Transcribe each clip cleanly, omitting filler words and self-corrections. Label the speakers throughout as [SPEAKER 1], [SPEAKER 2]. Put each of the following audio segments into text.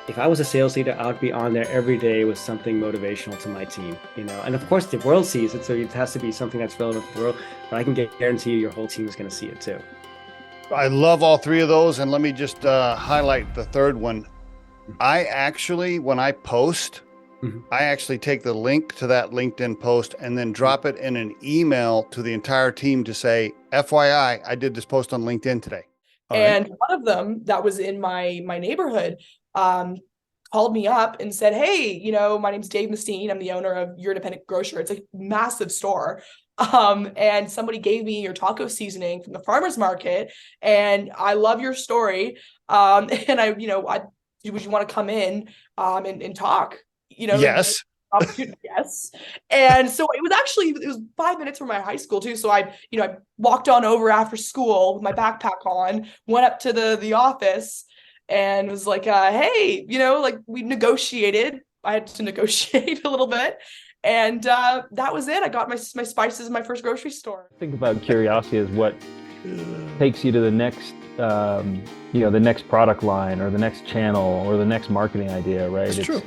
[SPEAKER 1] if I was a sales leader, I would be on there every day with something motivational to my team, And of course, the world sees it, so it has to be something that's relevant for the world. But I can guarantee you, your whole team is going to see it too.
[SPEAKER 2] I love all three of those. And let me just highlight the third one. I actually, when I post, I actually take the link to that LinkedIn post and then drop it in an email to the entire team to say, FYI, I did this post on LinkedIn today.
[SPEAKER 3] And one of them that was in my neighborhood called me up and said, hey, my name's Dave Mustine. I'm the owner of Your Independent Grocer. It's a massive store. And somebody gave me your taco seasoning from the farmer's market. And I love your story. And would you want to come in and talk?
[SPEAKER 2] Yes.
[SPEAKER 3] Yes. And so it was 5 minutes from my high school too. So I walked on over after school with my backpack on, went up to the office and was like, hey, we negotiated. I had to negotiate a little bit. And that was it. I got my spices in my first grocery store.
[SPEAKER 4] I think about curiosity as what takes you to the next, the next product line or the next channel or the next marketing idea, right?
[SPEAKER 2] It's true.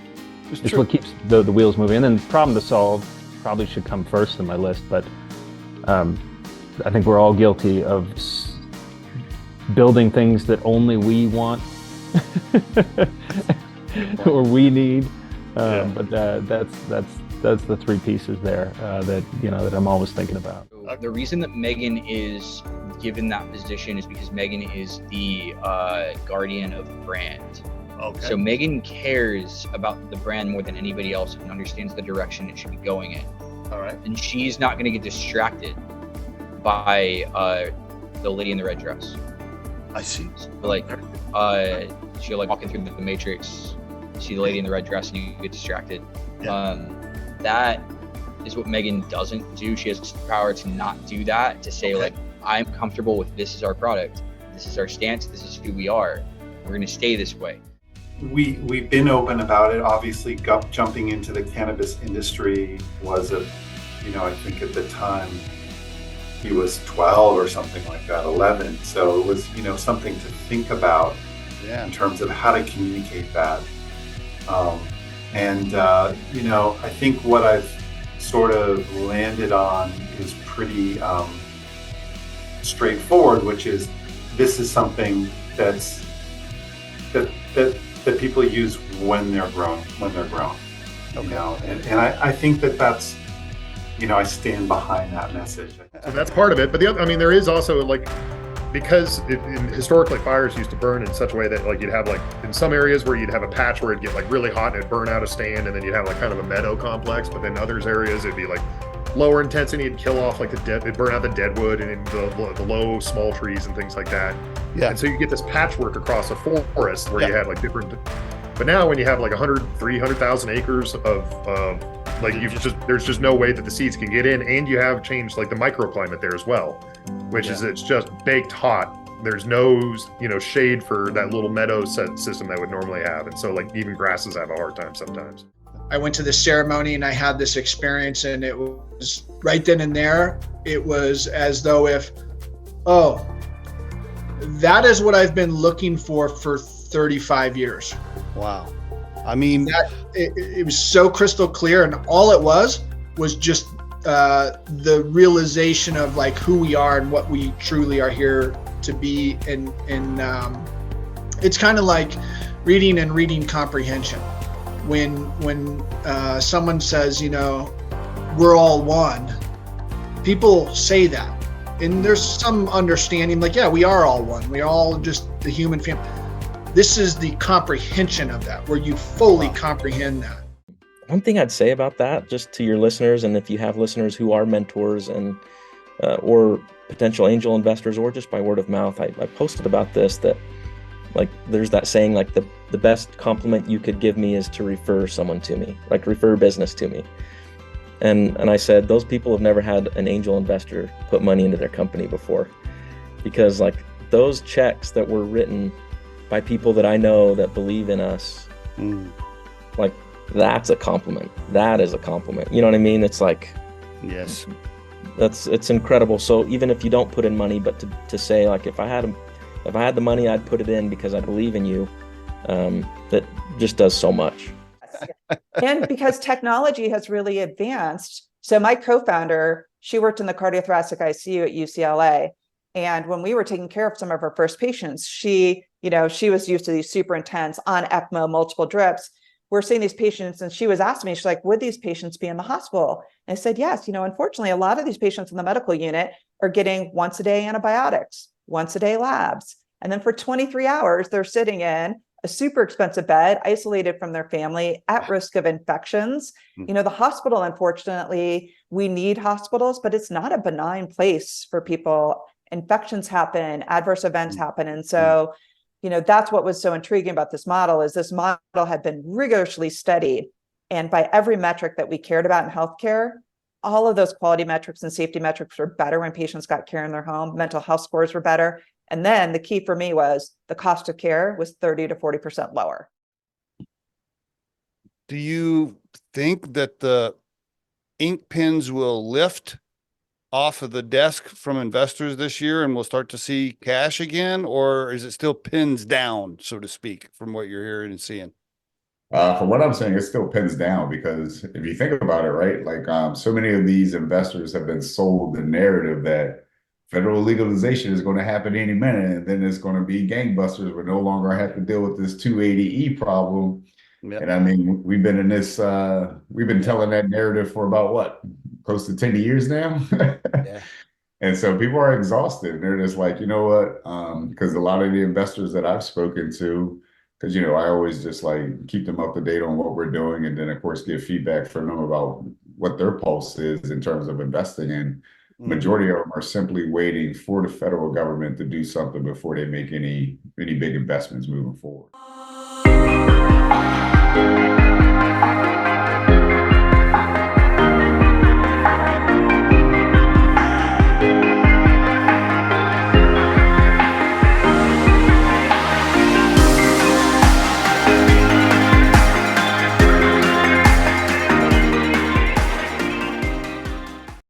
[SPEAKER 4] It's what keeps the wheels moving. And then problem to solve probably should come first in my list, but I think we're all guilty of building things that only we want or we need. But that's the three pieces there that I'm always thinking about.
[SPEAKER 5] The reason that Megan is given that position is because Megan is the guardian of the brand.
[SPEAKER 2] Okay.
[SPEAKER 5] So Megan cares about the brand more than anybody else and understands the direction it should be going in.
[SPEAKER 2] All right.
[SPEAKER 5] And she's not going to get distracted by the lady in the red dress.
[SPEAKER 2] I see.
[SPEAKER 5] So she'll walking through the Matrix, see the lady in the red dress, and you get distracted.
[SPEAKER 2] Yeah.
[SPEAKER 5] That is what Megan doesn't do. She has the power to not do that, to say I'm comfortable with this is our product, this is our stance, this is who we are. We're going to stay this way.
[SPEAKER 6] We've been open about it. Obviously, jumping into the cannabis industry was I think at the time he was 12 or something like that, 11. So it was, something to think about in terms of how to communicate that. I think what I've sort of landed on is pretty straightforward, which is this is something that people use when they're grown. And I think that's, I stand behind that message.
[SPEAKER 7] So that's part of it. But there is also because historically fires used to burn in such a way that you'd have in some areas where you'd have a patch where it'd get really hot and it'd burn out a stand, and then you'd have kind of a meadow complex. But then others areas it'd be lower intensity, it'd kill off it'd burn out the deadwood and the low small trees and things like that.
[SPEAKER 2] Yeah.
[SPEAKER 7] And so you get this patchwork across a forest where you had different. But now when you have 300,000 acres of there's just no way that the seeds can get in, and you have changed the microclimate there as well, which is it's just baked hot. There's no shade for that little meadow system that would normally have, and so even grasses have a hard time sometimes.
[SPEAKER 8] I went to this ceremony and I had this experience, and it was right then and there. It was as though that is what I've been looking for 35 years.
[SPEAKER 2] Wow. I mean,
[SPEAKER 8] it was so crystal clear, and all it was just the realization of who we are and what we truly are here to be. And it's kind of like reading and reading comprehension. When someone says, we're all one, people say that, and there's some understanding we are all one. We're all just the human family. This is the comprehension of that, where you fully comprehend that.
[SPEAKER 9] One thing I'd say about that, just to your listeners, and if you have listeners who are mentors and or potential angel investors, or just by word of mouth, I posted about this, that there's that saying, the best compliment you could give me is to refer someone to me, refer business to me. And I said, those people have never had an angel investor put money into their company before, because those checks that were written by people that I know that believe in us, that's a compliment. That is a compliment. You know what I mean? It's
[SPEAKER 2] yes,
[SPEAKER 9] it's incredible. So even if you don't put in money, but to say if I had the money, I'd put it in because I believe in you. that just does so much.
[SPEAKER 10] And because technology has really advanced. So my co-founder, she worked in the cardiothoracic ICU at UCLA. And when we were taking care of some of our first patients, she was used to these super intense on ECMO, multiple drips. We're seeing these patients, and she was asking me, she's like, would these patients be in the hospital? And I said, yes. Unfortunately, a lot of these patients in the medical unit are getting once a day antibiotics, once a day labs. And then for 23 hours, they're sitting in a super expensive bed, isolated from their family, at risk of infections. The hospital, unfortunately, we need hospitals, but it's not a benign place for people. Infections happen, adverse events happen. And so, that's what was so intriguing about this model, is this model had been rigorously studied. And by every metric that we cared about in healthcare, all of those quality metrics and safety metrics were better when patients got care in their home. Mental health scores were better. And then the key for me was the cost of care was 30 to 40% lower.
[SPEAKER 2] Do you think that the ink pens will lift off of the desk from investors this year and we'll start to see cash again? Or is it still pins down, so to speak, from what you're hearing and seeing?
[SPEAKER 11] From what I'm saying, it still pins down, because if you think about it, right, like so many of these investors have been sold the narrative that federal legalization is going to happen any minute, and then it's going to be gangbusters. We no longer have to deal with this 280E problem. Yep. And I mean, we've been in this, we've been telling that narrative for about what, close to 10 years now. Yeah. And so people are exhausted. They're just like, you know what? Because a lot of the investors that I've spoken to, because, I always just like keep them up to date on what we're doing. And then, of course, get feedback from them about what their pulse is in terms of investing in. Majority of them are simply waiting for the federal government to do something before they make any big investments moving forward.